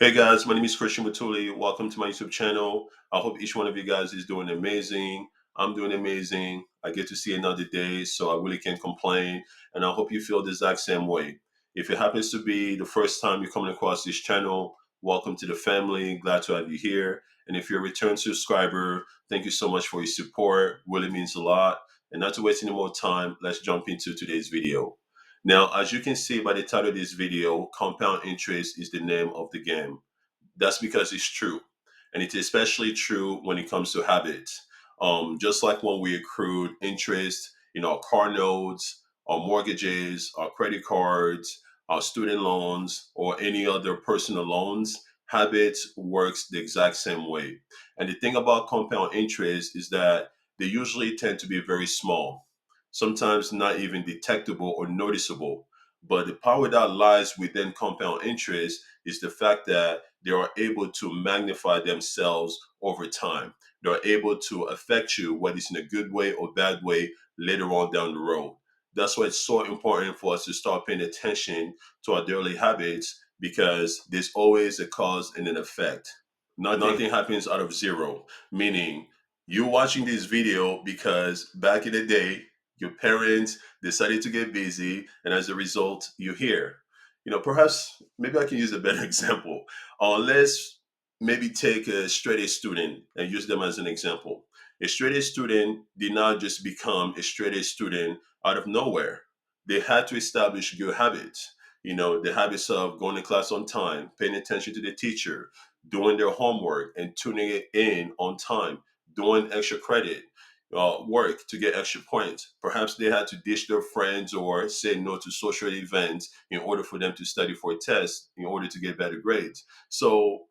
Hey guys, my name is Christian Batuli. Welcome to my YouTube channel. I hope each one of you guys is doing amazing. I'm doing amazing. I get to see another day, so I really can't complain. And I hope you feel the exact same way. If it happens to be the first time you're coming across this channel, welcome to the family. Glad to have you here. And if you're a return subscriber, thank you so much for your support. Really means a lot. And not to waste any more time, let's jump into today's video. Now, as you can see by the title of this video, compound interest is the name of the game. That's because it's true. And it's especially true when it comes to habits. Just like when we accrued interest in our car notes, our mortgages, our credit cards, our student loans, or any other personal loans, habits works the exact same way. And the thing about compound interest is that they usually tend to be very small, sometimes not even detectable or noticeable. But the power that lies within compound interest is the fact that they are able to magnify themselves over time. They're able to affect you, whether it's in a good way or bad way, later on down the road. That's why it's so important for us to start paying attention to our daily habits because there's always a cause and an effect. Nothing happens out of zero, meaning you watching this video because back in the day, your parents decided to get busy, and as a result, you're here. Perhaps maybe I can use a better example. Let's maybe take a straight A student and use them as an example. A straight A student did not just become a straight A student out of nowhere. They had to establish good habits. The habits of going to class on time, paying attention to the teacher, doing their homework and tuning it in on time, doing extra credit work to get extra points. Perhaps they had to ditch their friends or say no to social events in order for them to study for a test in order to get better grades. So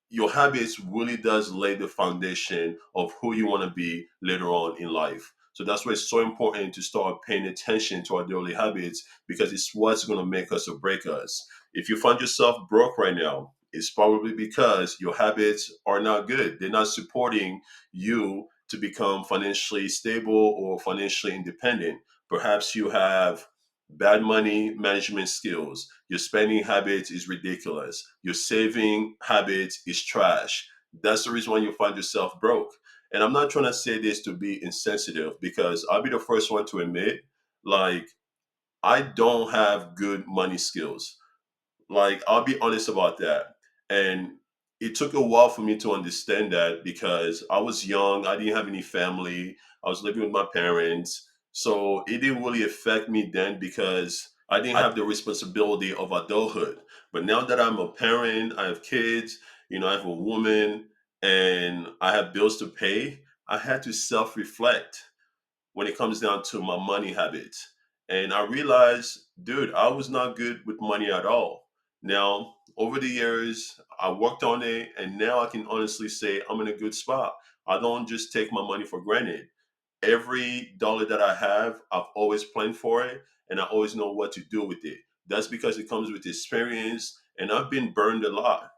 your habits really does lay the foundation of who you want to be later on in life. So that's why it's so important to start paying attention to our daily habits because it's what's going to make us or break us. If you find yourself broke right now, it's probably because your habits are not good. They're not supporting you to become financially stable or financially independent. Perhaps you have bad money management skills. Your spending habits is ridiculous. Your saving habits is trash. That's the reason why you find yourself broke. And I'm not trying to say this to be insensitive because I'll be the first one to admit, like, I don't have good money skills. Like, I'll be honest about that. And it took a while for me to understand that because I was young, I didn't have any family, I was living with my parents. So it didn't really affect me then because I didn't have the responsibility of adulthood. But now that I'm a parent, I have kids, I have a woman, and I have bills to pay, I had to self reflect when it comes down to my money habits. And I realized, dude, I was not good with money at all. Now, over the years, I worked on it, and now I can honestly say I'm in a good spot. I don't just take my money for granted. Every dollar that I have, I've always planned for it, and I always know what to do with it. That's because it comes with experience, and I've been burned a lot,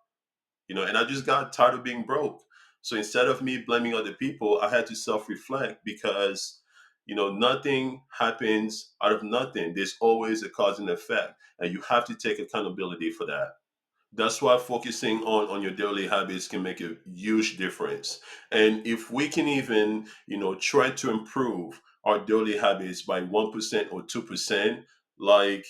and I just got tired of being broke. So instead of me blaming other people, I had to self reflect because, nothing happens out of nothing. There's always a cause and effect, and you have to take accountability for that. That's why focusing on your daily habits can make a huge difference. And if we can even, try to improve our daily habits by 1% or 2%, like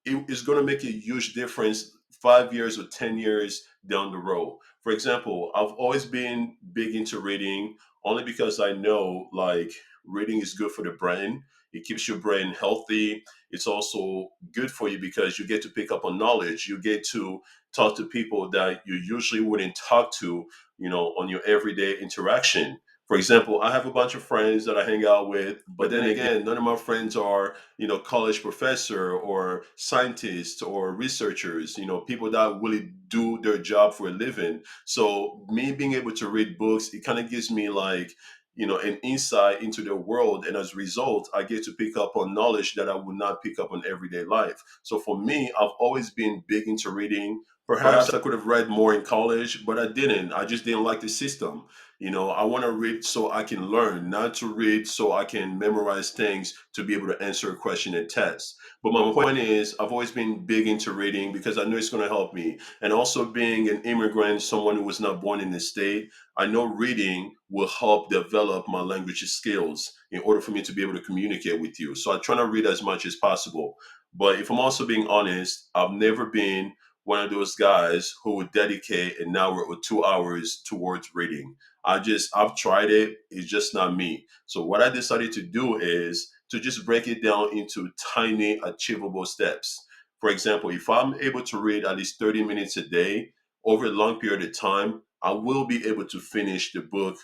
it is going to make a huge difference 5 years or 10 years down the road. For example, I've always been big into reading only because I know like reading is good for the brain. It keeps your brain healthy. It's also good for you because you get to pick up on knowledge. You get to talk to people that you usually wouldn't talk to, on your everyday interaction. For example, I have a bunch of friends that I hang out with, but then again, none of my friends are college professor or scientists or researchers, people that really do their job for a living. So me being able to read books, it kind of gives me like, an insight into their world. And as a result, I get to pick up on knowledge that I would not pick up on everyday life. So for me, I've always been big into reading. Perhaps I could have read more in college, but I didn't. I just didn't like the system. I want to read so I can learn, not to read so I can memorize things to be able to answer a question in tests. But my point is, I've always been big into reading because I know it's going to help me. And also, being an immigrant, someone who was not born in the state, I know reading will help develop my language skills in order for me to be able to communicate with you. So I try to read as much as possible. But if I'm also being honest, I've never been one of those guys who would dedicate an hour or 2 hours towards reading. I've tried it, it's just not me. So what I decided to do is to just break it down into tiny achievable steps. For example, if I'm able to read at least 30 minutes a day over a long period of time, I will be able to finish the book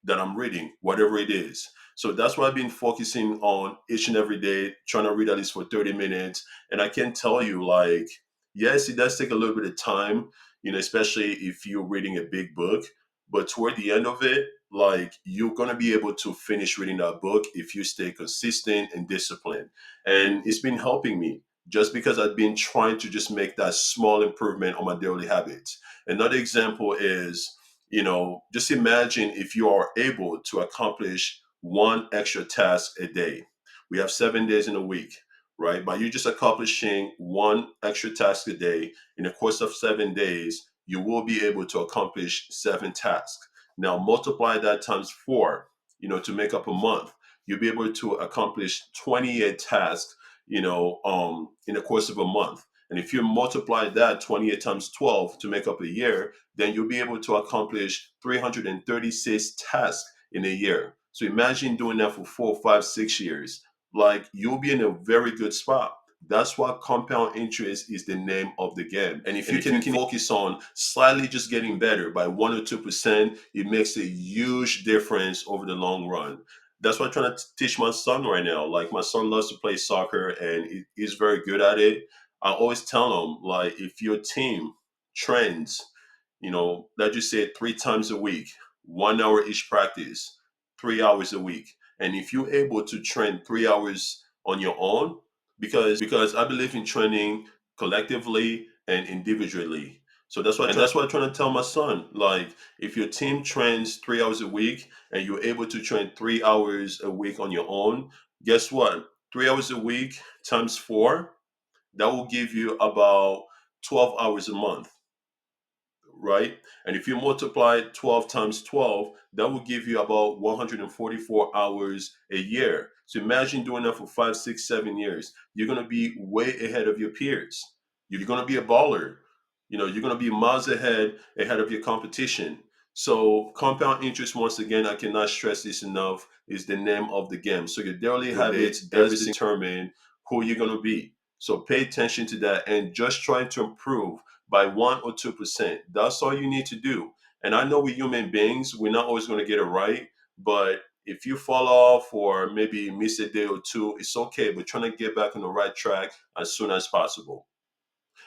that I'm reading, whatever it is. So that's why I've been focusing on each and every day, trying to read at least for 30 minutes. And I can tell you, like, yes, it does take a little bit of time, especially if you're reading a big book. But toward the end of it, like, you're going to be able to finish reading that book if you stay consistent and disciplined. And it's been helping me just because I've been trying to just make that small improvement on my daily habits. Another example is, just imagine if you are able to accomplish one extra task a day. We have 7 days in a week, right? By you just accomplishing one extra task a day in the course of 7 days, you will be able to accomplish seven tasks. Now multiply that times four, to make up a month. You'll be able to accomplish 28 tasks, in the course of a month. And if you multiply that 28 times 12 to make up a year, then you'll be able to accomplish 336 tasks in a year. So imagine doing that for 4, 5, 6 years. Like, you'll be in a very good spot. That's why compound interest is the name of the game. And if you can focus on slightly just getting better by 1 or 2%, it makes a huge difference over the long run. That's what I'm trying to teach my son right now. Like, my son loves to play soccer and he's very good at it. I always tell him, like, if your team trains, let's just say 3 times a week, 1 hour each practice, 3 hours a week. And if you're able to train 3 hours on your own, because I believe in training collectively and individually. So that's what I'm trying to tell my son. Like, if your team trains 3 hours a week and you're able to train 3 hours a week on your own, guess what? 3 hours a week times four, that will give you about 12 hours a month, right? And if you multiply 12 times 12, that will give you about 144 hours a year. So imagine doing that for 5, 6, 7 years. You're going to be way ahead of your peers. You're going to be a baller. You're going to be miles ahead of your competition. So compound interest, once again, I cannot stress this enough, is the name of the game. So your daily habits does determine who you're going to be. So pay attention to that and just try to improve by 1 or 2%. That's all you need to do. And I know we're human beings, we're not always going to get it right. But if you fall off or maybe miss a day or two, it's okay. But trying to get back on the right track as soon as possible.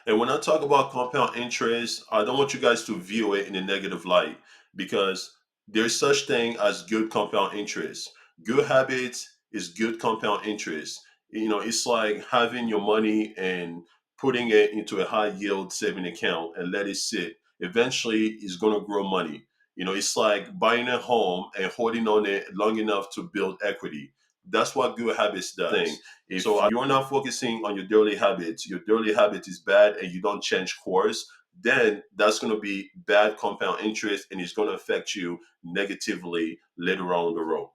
And when I talk about compound interest, I don't want you guys to view it in a negative light because there's such thing as good compound interest. Good habits is good compound interest. It's like having your money and putting it into a high yield saving account and let it sit. Eventually, it's going to grow money. It's like buying a home and holding on it long enough to build equity. That's what good habits does. If you're not focusing on your daily habits, your daily habit is bad and you don't change course, then that's going to be bad compound interest and it's going to affect you negatively later on the road.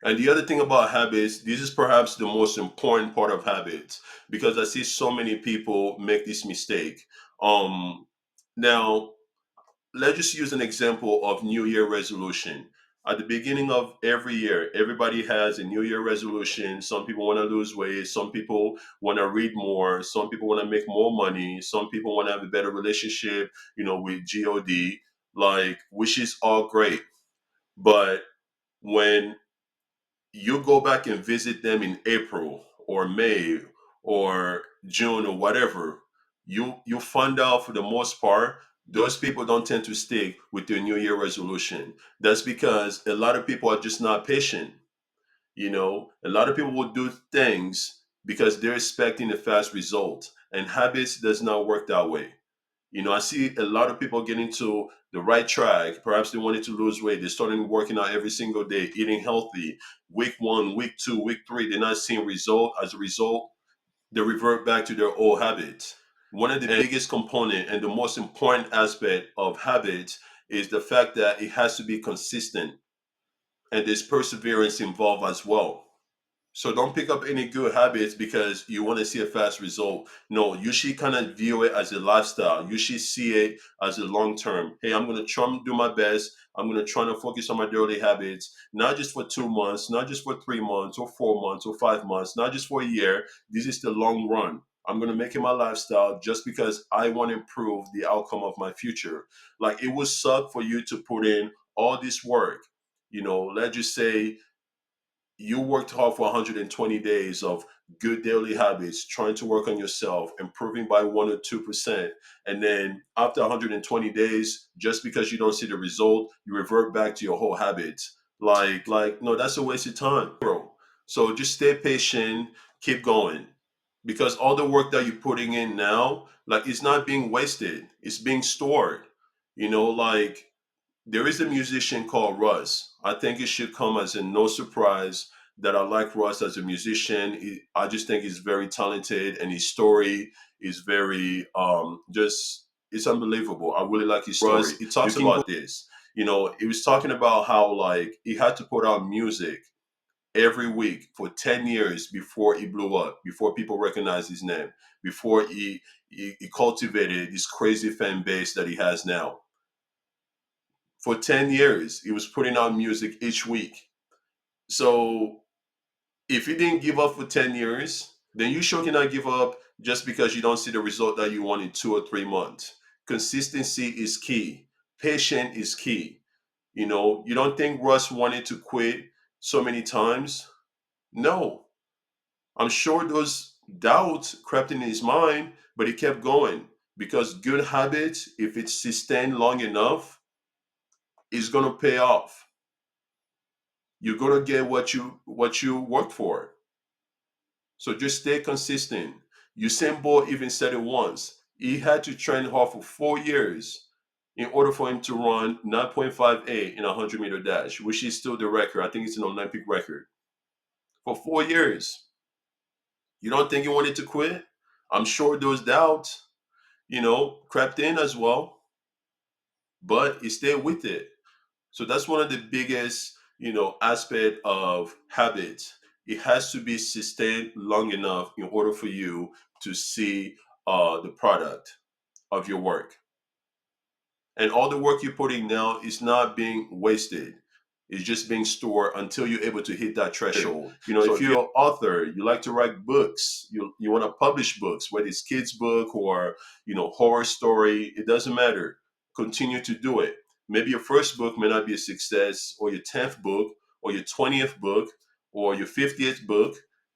And the other thing about habits, this is perhaps the most important part of habits because I see so many people make this mistake. Um, Now, let's just use an example of New Year resolution. At the beginning of every year, everybody has a New Year resolution. Some people want to lose weight. Some people want to read more. Some people want to make more money. Some people want to have a better relationship, with God, like, which is all great. But when you go back and visit them in April or May or June or whatever, you find out for the most part those people don't tend to stick with their New Year resolution. That's because a lot of people are just not patient. A lot of people will do things because they're expecting a fast result, and habits does not work that way. I see a lot of people getting to the right track. Perhaps they wanted to lose weight. They started working out every single day, eating healthy. Week one, week two, week three, they're not seeing result. As a result, they revert back to their old habits. One of the biggest component and the most important aspect of habits is the fact that it has to be consistent, and there's perseverance involved as well. So don't pick up any good habits because you want to see a fast result. No, you should kind of view it as a lifestyle. You should see it as a long term. Hey, I'm going to try and do my best. I'm going to try to focus on my daily habits, not just for 2 months, not just for 3 months or 4 months or 5 months, not just for a year. This is the long run. I'm going to make it my lifestyle just because I want to improve the outcome of my future. Like it would suck for you to put in all this work. Let's just say you worked hard for 120 days of good daily habits, trying to work on yourself, improving by 1 or 2%. And then after 120 days, just because you don't see the result, you revert back to your whole habits. No, that's a waste of time, bro. So just stay patient, keep going. Because all the work that you're putting in now, like it's not being wasted, it's being stored. Like there is a musician called Russ. I think it should come as a no surprise that I like Russ as a musician. I just think he's very talented, and his story is very just it's unbelievable. I really like his story. Russ, he talks about this. He was talking about how like he had to put out music every week for 10 years before he blew up, before people recognized his name, before he cultivated this crazy fan base that he has now. For 10 years, he was putting out music each week. So if you didn't give up for 10 years, then you sure cannot give up just because you don't see the result that you want in 2 or 3 months. Consistency is key. Patience is key. You don't think Russ wanted to quit so many times? No. I'm sure those doubts crept in his mind, but he kept going because good habits, if it's sustained long enough, is going to pay off. You're going to get what you worked for. So just stay consistent. Usain Bolt even said it once. He had to train hard for 4 years in order for him to run 9.58 in a 100-meter dash, which is still the record. I think it's an Olympic record. For 4 years. You don't think he wanted to quit? I'm sure those doubts, crept in as well, but he stayed with it. So that's one of the biggest, aspect of habits. It has to be sustained long enough in order for you to see the product of your work. And all the work you're putting now is not being wasted. It's just being stored until you're able to hit that threshold. So if you're an author, you like to write books, you want to publish books, whether it's kids' book or horror story, it doesn't matter. Continue to do it. Maybe your first book may not be a success, or your 10th book, or your 20th book, or your 50th book.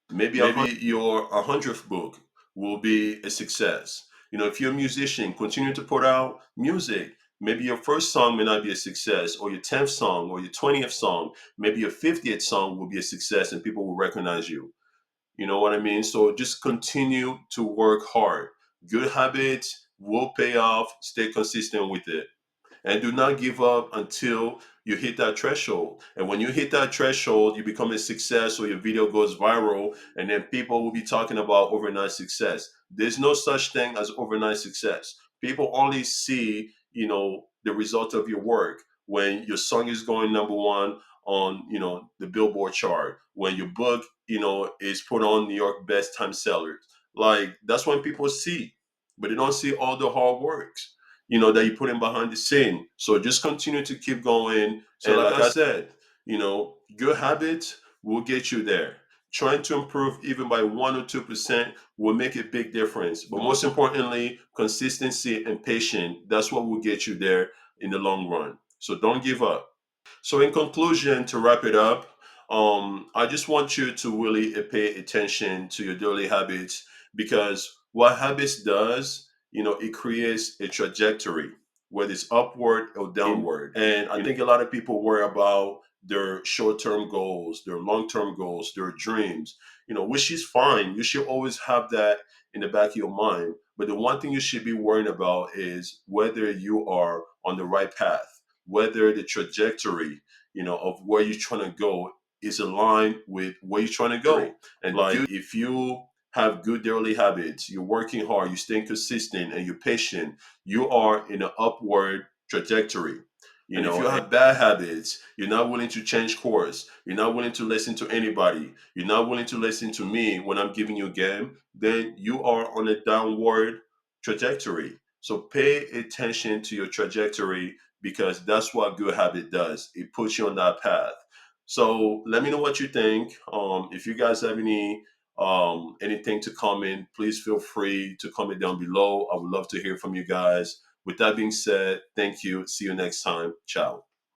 Maybe your 100th book will be a success. If you're a musician, continue to put out music. Maybe your first song may not be a success, or your 10th song, or your 20th song. Maybe your 50th song will be a success and people will recognize you. You know what I mean? So just continue to work hard. Good habits will pay off. Stay consistent with it. And do not give up until you hit that threshold. And when you hit that threshold, you become a success or your video goes viral, and then people will be talking about overnight success. There's no such thing as overnight success. People only see, the result of your work when your song is going number one on, the Billboard chart, when your book, is put on New York best time sellers. Like that's when people see, but they don't see all the hard works that you put in behind the scene. So just continue to keep going. So and like I said, good habits will get you there. Trying to improve even by 1 or 2% will make a big difference. But most importantly, consistency and patience, that's what will get you there in the long run. So don't give up. So, in conclusion, to wrap it up, I just want you to really pay attention to your daily habits because what habits does, it creates a trajectory, whether it's upward or downward. And I think a lot of people worry about their short-term goals, their long-term goals, their dreams, which is fine. You should always have that in the back of your mind. But the one thing you should be worrying about is whether you are on the right path, whether the trajectory, of where you're trying to go is aligned with where you're trying to go. And like if you have good daily habits, you're working hard, you're staying consistent, and you're patient, you are in an upward trajectory. And if you have bad habits, you're not willing to change course, you're not willing to listen to anybody, you're not willing to listen to me when I'm giving you a game, then you are on a downward trajectory. So pay attention to your trajectory because that's what good habit does. It puts you on that path. So let me know what you think. If you guys have anything to comment, please feel free to comment down below. I would love to hear from you guys. With that being said, thank you. See you next time. Ciao.